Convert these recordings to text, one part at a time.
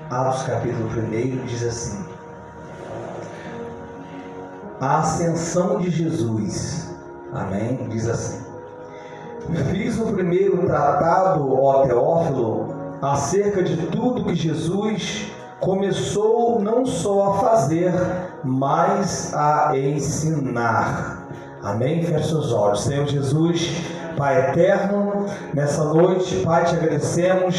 Atos capítulo 1 diz assim: a ascensão de Jesus, amém? Diz assim: fiz o primeiro tratado, ó Teófilo, acerca de tudo que Jesus começou não só a fazer, mas a ensinar. Amém? Feche seus olhos. Senhor Jesus, Pai eterno, nessa noite, Pai, te agradecemos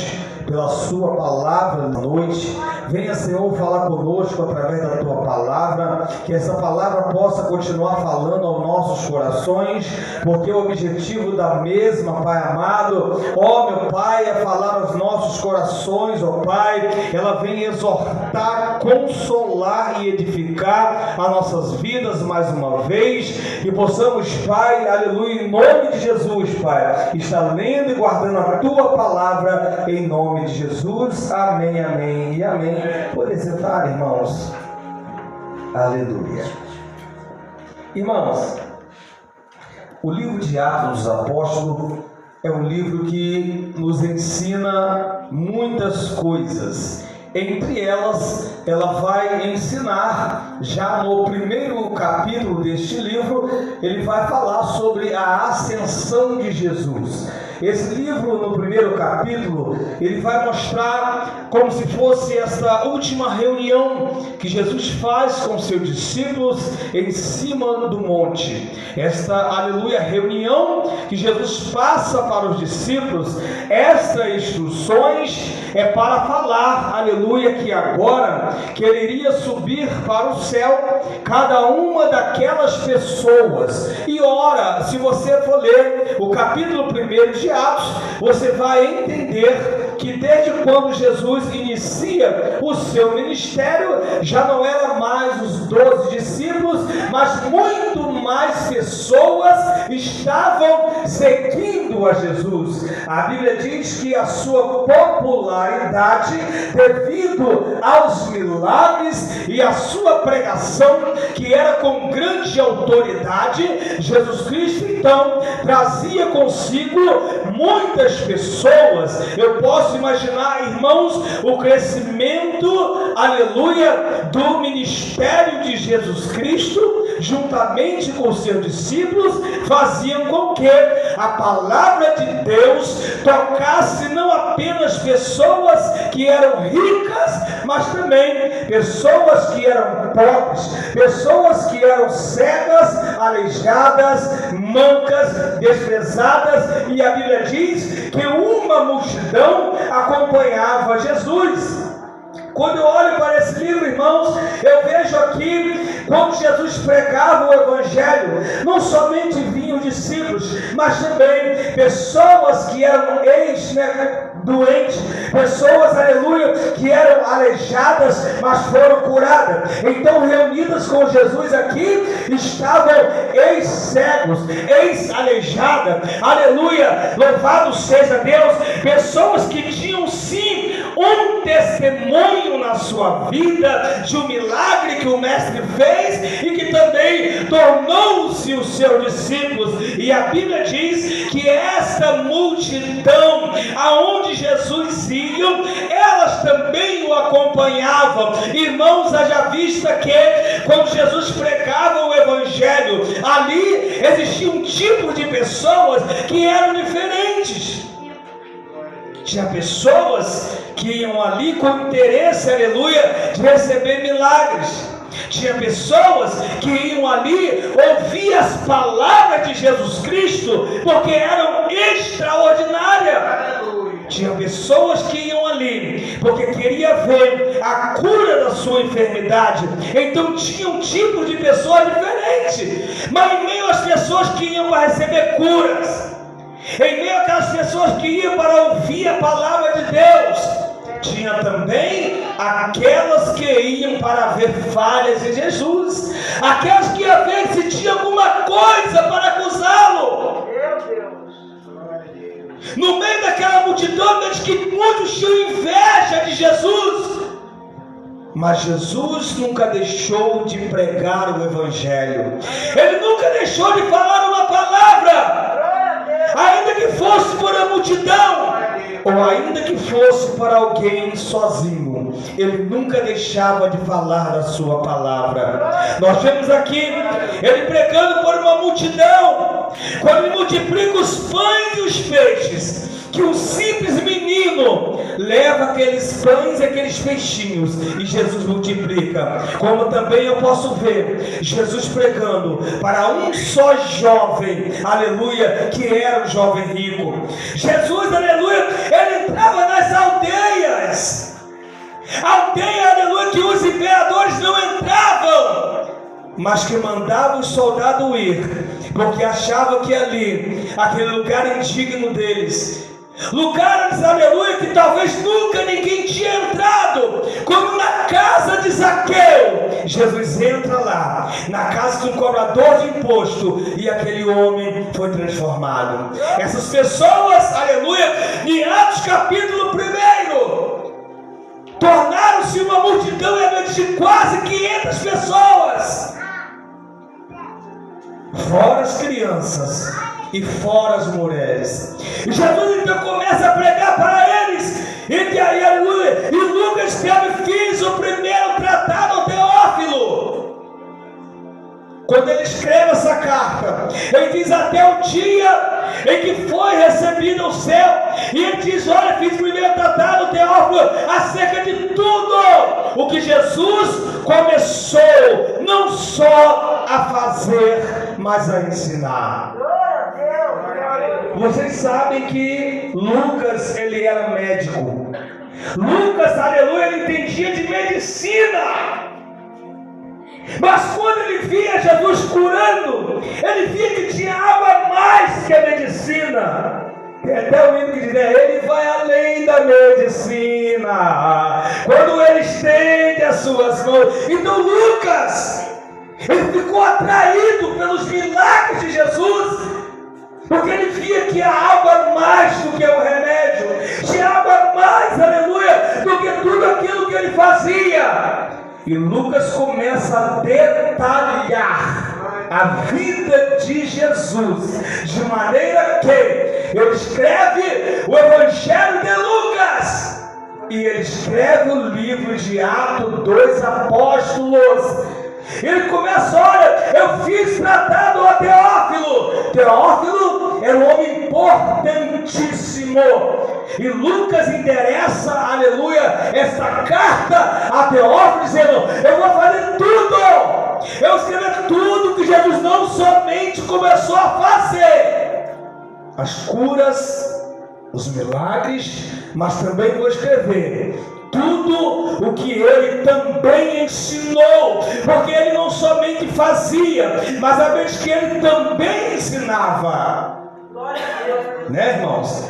pela sua palavra na noite. Venha, Senhor, falar conosco através da tua palavra, que essa palavra possa continuar falando aos nossos corações, porque o objetivo da mesma, Pai amado, ó meu Pai, é falar aos nossos corações, ó Pai. Ela vem exortar, consolar e edificar as nossas vidas mais uma vez, e possamos, Pai, aleluia, em nome de Jesus, Pai, estar lendo e guardando a tua palavra em nome de Jesus. Amém, amém e amém. Podem sentar, irmãos. Aleluia. Irmãos, o livro de Atos dos Apóstolos é um livro que nos ensina muitas coisas. Entre elas, ela vai ensinar, já no primeiro capítulo deste livro, ele vai falar sobre a ascensão de Jesus. Esse livro, no primeiro capítulo, ele vai mostrar como se fosse essa última reunião que Jesus faz com seus discípulos em cima do monte. Esta, aleluia, reunião que Jesus passa para os discípulos, estas instruções é para falar, aleluia, que agora que ele iria subir para o céu, cada uma daquelas pessoas. E ora, se você for ler o capítulo 1 de Atos, você vai entender que desde quando Jesus inicia o seu ministério, já não era mais os 12 discípulos, mas muito mais pessoas estavam seguindo a Jesus. A Bíblia diz que a sua popularidade, devido aos milagres e a sua pregação, que era com grande autoridade, Jesus Cristo então trazia consigo muitas pessoas. Eu posso imaginar, irmãos, o crescimento, aleluia, do ministério de Jesus Cristo, juntamente com os seus discípulos, faziam com que a palavra de Deus tocasse não apenas pessoas que eram ricas, mas também pessoas que eram pobres, pessoas que eram cegas, aleijadas, mancas, desprezadas, e a Bíblia diz que uma multidão acompanhava Jesus. Quando eu olho para esse livro, irmãos, eu vejo aqui, quando Jesus pregava o Evangelho, não somente vinham discípulos, mas também pessoas que eram doentes, pessoas, aleluia, que eram aleijadas, mas foram curadas. Então, reunidas com Jesus aqui, estavam ex-cegos, ex-aleijadas, aleluia, louvado seja Deus, pessoas que tinham sim um testemunho na sua vida de um milagre que o mestre fez e que também tornou-se os seus discípulos. E a Bíblia diz que esta multidão aonde Jesus ia, elas também o acompanhavam. Irmãos, haja vista que quando Jesus pregava o Evangelho, ali existia um tipo de pessoas que eram diferentes. Tinha pessoas que iam ali com interesse, aleluia, de receber milagres. Tinha pessoas que iam ali ouvir as palavras de Jesus Cristo, porque eram extraordinárias. Tinha pessoas que iam ali porque queria ver a cura da sua enfermidade. Então tinha um tipo de pessoa diferente. Mas em meio às pessoas que iam para receber curas, em meio àquelas pessoas que iam para ouvir a palavra de Deus, tinha também aquelas que iam para ver falhas em Jesus, aquelas que iam ver se tinha alguma coisa para acusá-lo. No meio daquela multidão, diz que muitos tinham inveja de Jesus, mas Jesus nunca deixou de pregar o Evangelho. Ele nunca deixou de falar uma palavra, ainda que fosse por uma multidão. ou ainda que fosse para alguém sozinho, ele nunca deixava de falar da sua palavra. Nós vemos aqui ele pregando por uma multidão, quando ele multiplica os pães e os peixes, que um simples menino leva aqueles pães e aqueles peixinhos e Jesus multiplica. Como também eu posso ver Jesus pregando para um só jovem, aleluia, que era um jovem rico. Jesus, aleluia, ele entrava nas aldeias, aldeia, aleluia, que os imperadores não entravam, mas que mandavam os soldados ir, porque achavam que ali, aquele lugar indigno deles, lugares, aleluia, que talvez nunca ninguém tinha entrado, como na casa de Zaqueu. Jesus entra lá, na casa de um cobrador de imposto, e aquele homem foi transformado. Essas pessoas, aleluia, em Atos capítulo 1, tornaram-se uma multidão de quase 500 pessoas, fora as crianças e fora as mulheres. E Jesus então começa a pregar para eles, e aí, aleluia, e Lucas escreve: fiz o primeiro tratado ao Teófilo. Quando ele escreve essa carta, ele diz até o dia em que foi recebido ao céu, e ele diz: olha, fiz o primeiro tratado ao Teófilo acerca de tudo o que Jesus começou não só a fazer, mas a ensinar. Vocês sabem que Lucas, ele era médico. Lucas, aleluia, ele entendia de medicina. Mas quando ele via Jesus curando, ele via que tinha algo a mais que a medicina. Tem até o hino que diz: ele vai além da medicina, quando ele estende as suas mãos. Então Lucas, ele ficou atraído pelos milagres de Jesus, porque ele via que há algo a mais do que o remédio, tinha algo a mais, aleluia, do que tudo aquilo que ele fazia. E Lucas começa a detalhar a vida de Jesus, de maneira que ele escreve o Evangelho de Lucas, e ele escreve o livro de Atos dos Apóstolos. Ele começa: olha, eu fiz tratado a Teófilo. Teófilo era um homem importantíssimo, e Lucas endereça, aleluia, essa carta a Teófilo, dizendo: eu vou fazer tudo, eu escrever tudo que Jesus não somente começou a fazer, as curas, os milagres, mas também vou escrever tudo o que ele também ensinou, porque ele não somente fazia, mas a vez que ele também ensinava. Né, irmãos?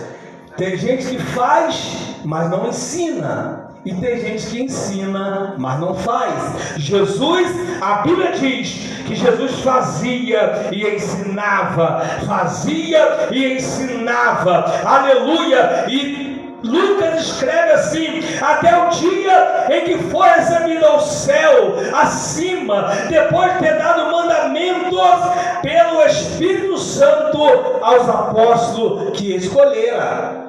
Tem gente que faz, mas não ensina, e tem gente que ensina, mas não faz. Jesus, a Bíblia diz que Jesus fazia e ensinava, fazia e ensinava, aleluia. E Lucas escreve assim: até o dia em que foi recebido ao céu, acima, depois de ter dado mandamentos pelo Espírito Santo aos apóstolos que escolhera.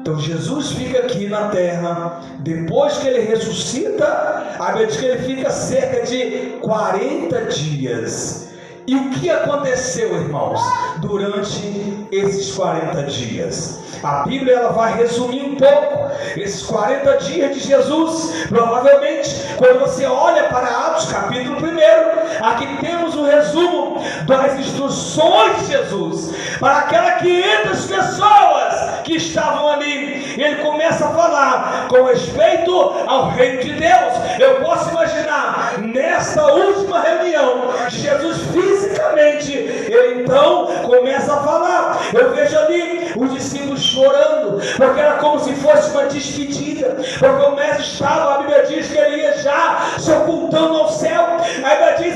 Então Jesus fica aqui na terra, depois que ele ressuscita, a Bíblia diz que ele fica cerca de 40 dias. E o que aconteceu, irmãos, durante esses 40 dias? A Bíblia ela vai resumir um pouco esses 40 dias de Jesus. Provavelmente, quando você olha para Atos capítulo 1, aqui temos um resumo das instruções de Jesus para aquelas 500 pessoas que estavam ali. Ele começa a falar com respeito ao reino de Deus. Eu posso imaginar, nessa última reunião de Jesus fisicamente, ele então começa a falar. Eu vejo ali os discípulos chorando, porque era como se fosse uma despedida, porque o mestre estava, a Bíblia diz que ele ia já se ocultando ao céu. A Bíblia diz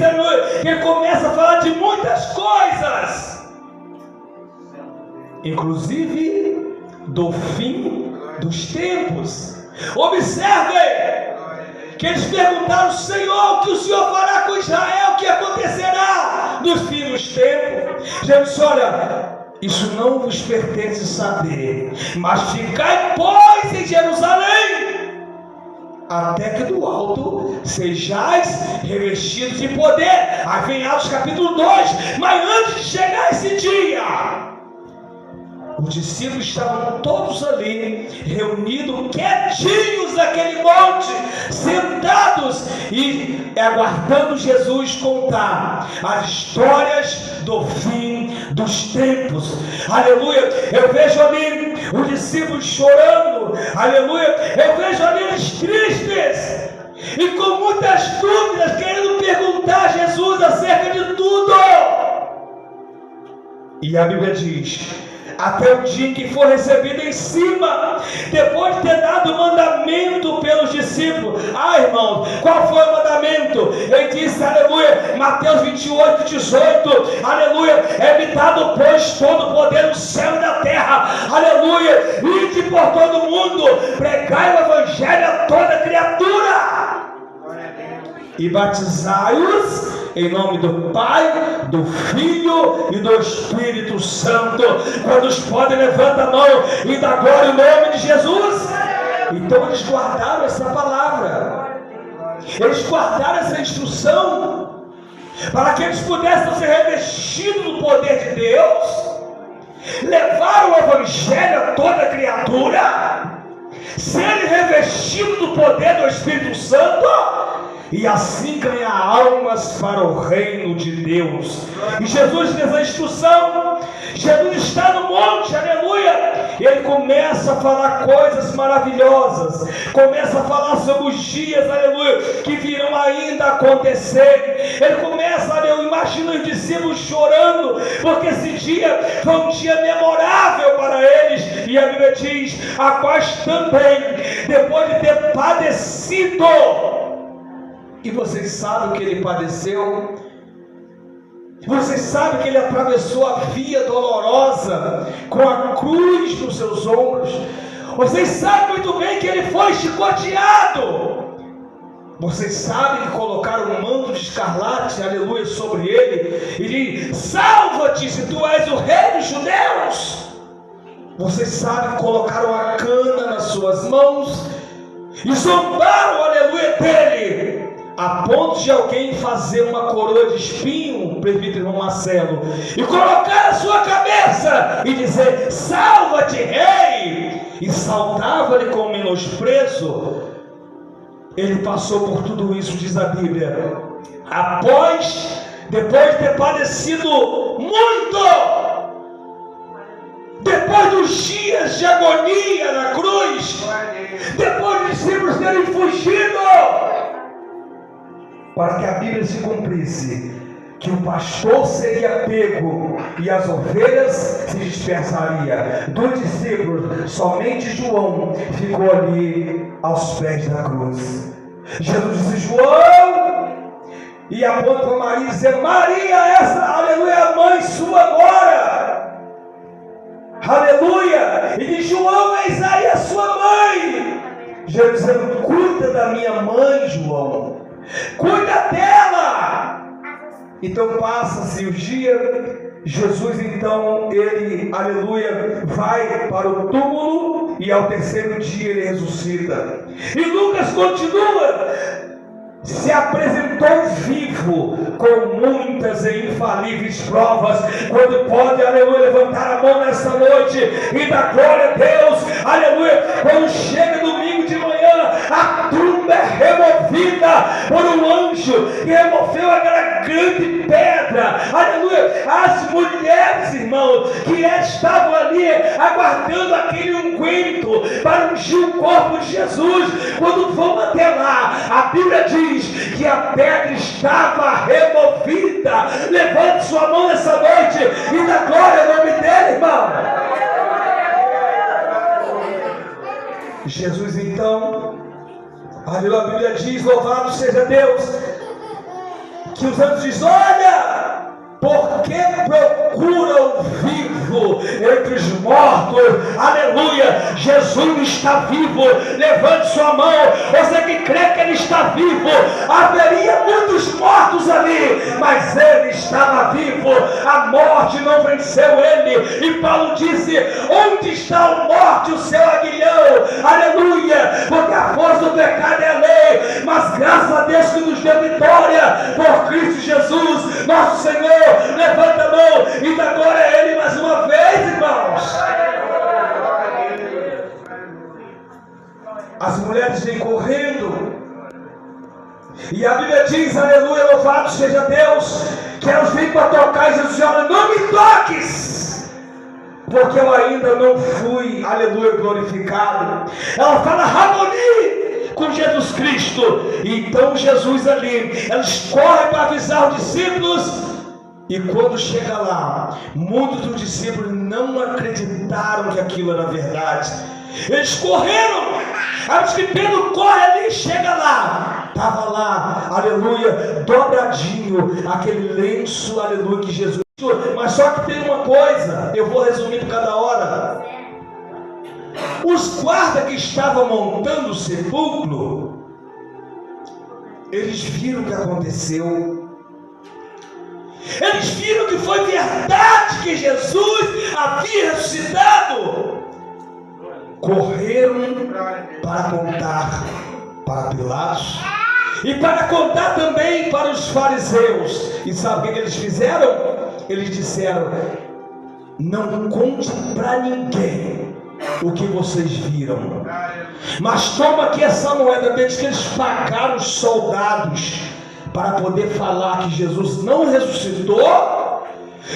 que ele começa a falar de muitas coisas, inclusive do fim dos tempos. Observem que eles perguntaram: Senhor, o que o Senhor fará com Israel? O que acontecerá nos fins dos tempos? Jesus disse: olha, isso não vos pertence saber, mas ficai, pois, em Jerusalém, até que do alto sejais revestidos de poder. Aí vem Atos capítulo 2. Mas antes de chegar esse dia, os discípulos estavam todos ali, reunidos, quietinhos naquele monte, sentados e aguardando Jesus contar as histórias do fim dos tempos. Aleluia. Eu vejo ali os discípulos chorando. Aleluia. Eu vejo ali eles tristes e com muitas dúvidas, querendo perguntar a Jesus acerca de tudo. E a Bíblia diz: até o dia em que for recebido em cima, depois de ter dado o mandamento pelos discípulos. Irmãos, qual foi o mandamento? Ele disse, aleluia, Mateus 28, 18, aleluia, é-me dado, pois, todo o poder no céu e na terra, aleluia, ide por todo o mundo, pregai o evangelho a toda criatura e batizai-os em nome do Pai, do Filho e do Espírito Santo. Quantos podem, levanta a mão e dá glória em nome de Jesus. Então eles guardaram essa palavra, eles guardaram essa instrução, para que eles pudessem ser revestidos do poder de Deus, levar o evangelho a toda criatura, serem revestidos do poder do Espírito Santo, e assim ganhar almas para o reino de Deus. E Jesus fez a instrução. Jesus está no monte, aleluia, e ele começa a falar coisas maravilhosas, começa a falar sobre os dias, aleluia, que virão ainda acontecer. Ele começa, eu imagino os discípulos chorando, porque esse dia foi um dia memorável para eles, e a Bíblia diz, a quais também, depois de ter padecido, e vocês sabem o que ele padeceu? Vocês sabem que ele atravessou a via dolorosa com a cruz nos seus ombros. Vocês sabem muito bem que ele foi chicoteado. Vocês sabem que colocaram um manto de escarlate, aleluia, sobre ele e diz, salva-te se tu és o rei dos judeus. Vocês sabem que colocaram a cana nas suas mãos e zombaram, aleluia, dele, a ponto de alguém fazer uma coroa de espinho, presbítero irmão Marcelo, e colocar a sua cabeça e dizer, salva-te, rei, e saltava-lhe com menosprezo. Ele passou por tudo isso, diz a Bíblia, depois de ter padecido muito, depois dos dias de agonia na cruz, depois dos discípulos terem fugido, para que a Bíblia se cumprisse, que o pastor seria pego e as ovelhas se dispersariam. Dos discípulos, somente João ficou ali aos pés da cruz. Jesus disse, João, e aponta para Maria e diz, Maria, essa, aleluia, a mãe sua agora, aleluia, e diz, João, eis aí a sua mãe. Jesus dizendo, cuida da minha mãe, João, cuida dela. Então passa-se o dia, Jesus então, ele, aleluia, vai para o túmulo e ao terceiro dia ele ressuscita. E Lucas continua, se apresentou vivo com muitas e infalíveis provas. Quando pode, aleluia, levantar a mão nessa noite e dar glória a Deus, aleluia, quando chega domingo de manhã, a tromba é removida por um anjo que removeu aquela grande pedra, aleluia. As mulheres, irmãos, que estavam ali aguardando aquele unguento para ungir o corpo de Jesus, quando vão até lá, a Bíblia diz que a pedra estava removida. Levante sua mão nessa noite e dá glória ao nome dele, irmão. Jesus então, aleluia, a Bíblia diz, louvado seja Deus, que os anjos dizem, olha, por que procura o vivo entre os mortos? Aleluia, Jesus está vivo. Levante sua mão, você que crê que ele está vivo. Haveria muitos mortos ali, mas ele estava vivo. A morte não venceu ele. E Paulo disse: onde está a morte, o seu aguilhão? Aleluia, porque a força do pecado é a lei, mas graças a Deus que nos deu vitória por Cristo Jesus, nosso Senhor. Levanta a mão e dá glória a ele mais uma vez, irmãos. As mulheres vêm correndo, e a Bíblia diz, aleluia, louvado seja Deus, que elas vêm para tocar, e Jesus diz: olha, não me toques, porque eu ainda não fui, aleluia, glorificado. Ela fala Raboni com Jesus Cristo. E então Jesus ali, eles correm para avisar os discípulos. E quando chega lá, muitos dos discípulos não acreditaram que aquilo era verdade. Eles correram. Antes que Pedro corre ali e chega lá, estava lá, aleluia, dobradinho, aquele lenço, aleluia, que Jesus. Mas só que tem uma coisa, eu vou resumir por cada hora. Os guardas que estavam montando o sepulcro, eles viram o que aconteceu. Eles viram que foi verdade que Jesus havia ressuscitado. Correram para contar para Pilatos e para contar também para os fariseus. E sabe o que eles fizeram? Eles disseram: não conte para ninguém o que vocês viram, mas toma aqui essa moeda. Desde que eles pagaram os soldados para poder falar que Jesus não ressuscitou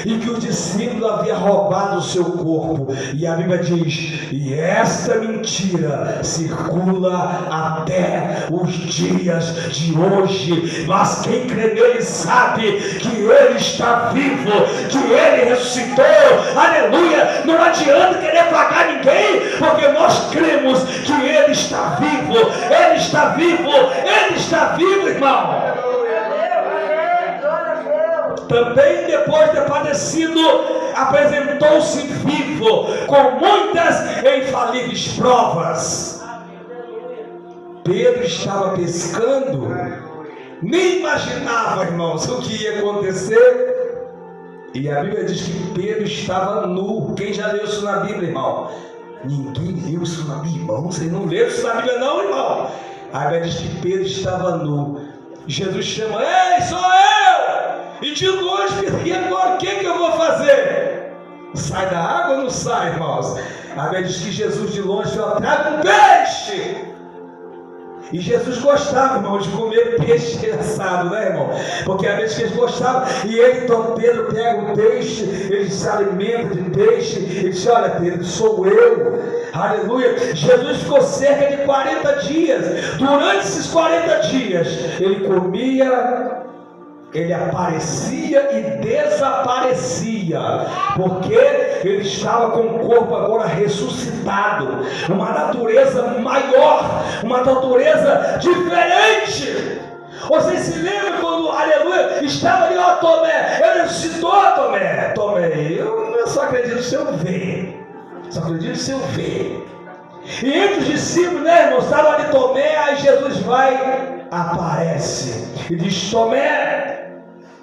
e que o discípulo havia roubado o seu corpo. E a Bíblia diz: e esta mentira circula até os dias de hoje, mas quem crê nele sabe que ele está vivo, que ele ressuscitou. Aleluia. Não adianta querer pagar ninguém, porque nós cremos que ele está vivo. Ele está vivo. Ele está vivo, irmão. Também depois de padecido, apresentou-se vivo, com muitas e infalíveis provas. Pedro estava pescando, nem imaginava, irmãos, o que ia acontecer. E a Bíblia diz que Pedro estava nu. Quem já leu isso na Bíblia, irmão? Ninguém leu isso na Bíblia, irmão. Vocês não leram isso na Bíblia não, irmão? A Bíblia diz que Pedro estava nu. Jesus chama: ei, sou eu! E de longe, e agora o que eu vou fazer? Sai da água ou não sai, irmãos? A Bíblia diz que Jesus de longe falou: traga um peixe. E Jesus gostava, irmão, de comer peixe assado, né, irmão? Porque a vez que eles gostavam, e ele, então Pedro pega um peixe, ele se alimenta de peixe, ele diz: olha, Pedro, sou eu. Aleluia. Jesus ficou cerca de 40 dias. Durante esses 40 dias, ele comia, ele aparecia e desaparecia, porque ele estava com o corpo agora ressuscitado, uma natureza maior, uma natureza diferente. Vocês se lembram quando, aleluia, estava ali, ó, Tomé, ele ressuscitou, Tomé, eu só acredito se eu ver, E entre os discípulos, né, irmãos, estavam ali Tomé, aí Jesus vai, aparece e diz: Tomé,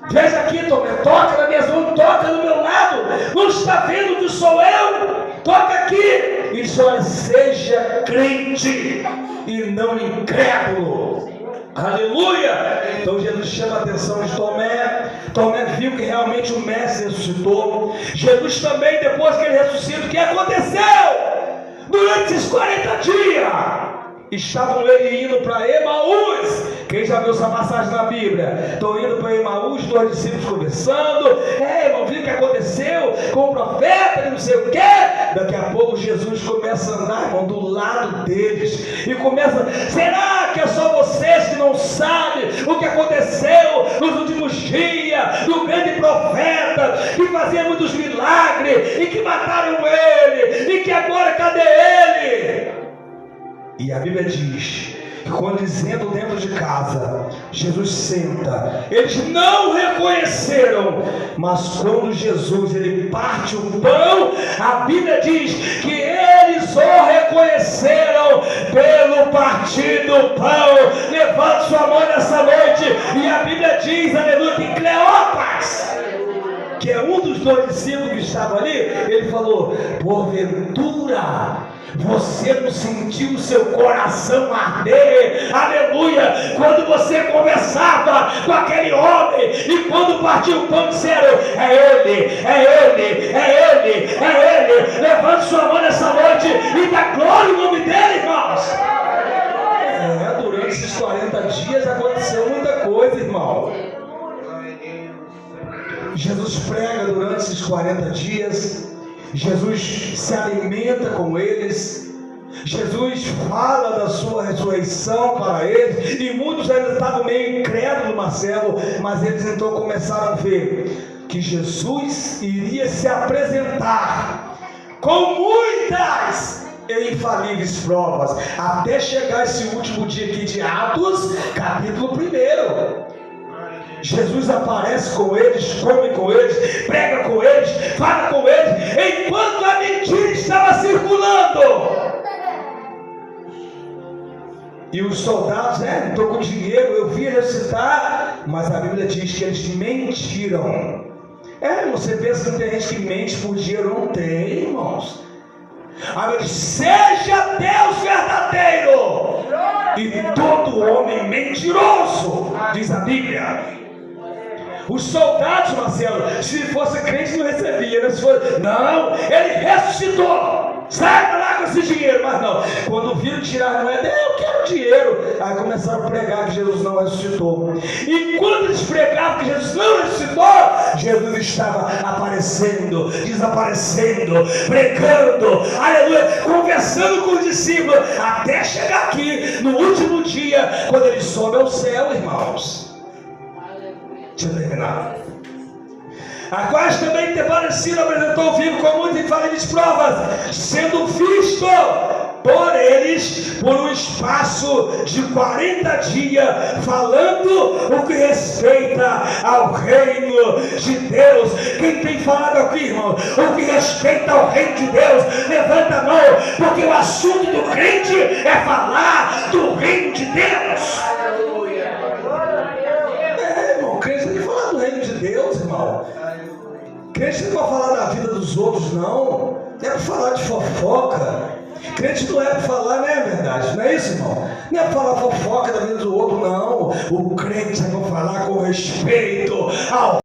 veja aqui, Tomé, toca nas minhas mãos, toca no meu lado. Não está vendo que sou eu? Toca aqui. E só seja crente e não incrédulo. Aleluia. Então Jesus chama a atenção de Tomé. Tomé viu que realmente o Mestre ressuscitou. Jesus também, depois que ele ressuscita, o que aconteceu? Durante esses 40 dias, estavam ele indo para Emaús. Quem já viu essa passagem na Bíblia? Estão indo para Emaús, dois discípulos conversando. Irmão, viu o que aconteceu com o profeta, que não sei o que. Daqui a pouco Jesus começa a andar, irmão, do lado deles, e começa: será que é só vocês que não sabem o que aconteceu nos últimos dias do grande profeta, que fazia muitos milagres, e que mataram ele, e que agora cadê ele? E a Bíblia diz que, condizendo dentro de casa, Jesus senta. Eles não reconheceram, mas quando Jesus ele parte o pão, a Bíblia diz que eles o reconheceram pelo partir do pão. Levante nessa noite. E a Bíblia diz, aleluia, que Cleopas, que é um dos 2 discípulos que estavam ali, ele falou: porventura você não sentiu o seu coração arder, aleluia, quando você conversava com aquele homem, e quando partiu o pão disseram: é ele, é ele, é ele, é ele. Levante sua mão nessa noite e dá glória ao nome dele, irmãos. Durante esses 40 dias aconteceu muita coisa, irmão. Jesus prega durante esses 40 dias, Jesus se alimenta com eles, Jesus fala da sua ressurreição para eles, e muitos ainda estavam meio incrédulos, Marcelo, mas eles então começaram a ver que Jesus iria se apresentar com muitas e infalíveis provas, até chegar esse último dia aqui de Atos, capítulo 1. Jesus aparece com eles, come com eles, prega com eles, fala com eles, enquanto a mentira estava circulando. E os soldados, não estou com dinheiro, eu vim ressuscitar, mas a Bíblia diz que eles mentiram. Você pensa que tem gente que mente por dinheiro? Não tem, irmãos. Agora, seja Deus verdadeiro e todo homem mentiroso, diz a Bíblia. Os soldados, Marcelo, se fosse crente não recebia, né? Não, ele ressuscitou, sai lá com esse dinheiro. Mas não, quando viram tirar a moeda, eu quero dinheiro. Aí começaram a pregar que Jesus não ressuscitou. E quando eles pregavam que Jesus não ressuscitou, Jesus estava aparecendo, desaparecendo, pregando, aleluia, conversando com os discípulos, até chegar aqui no último dia, quando ele sobe ao céu, irmãos. Deixa eu terminar. A quais também Teparecido apresentou vivo com muitas infalíveis provas, sendo visto por eles por um espaço de 40 dias, falando o que respeita ao reino de Deus. Quem tem falado aqui, irmão, o que respeita ao reino de Deus, levanta a mão, porque o assunto do crente é falar do reino de Deus. Crente tem que falar do reino de Deus, irmão. Crente não é para falar da vida dos outros, não. É para falar de fofoca. Crente não é para falar, não é verdade? Não é isso, irmão? Não é para falar fofoca da vida do outro, não. O crente é para falar com respeito ao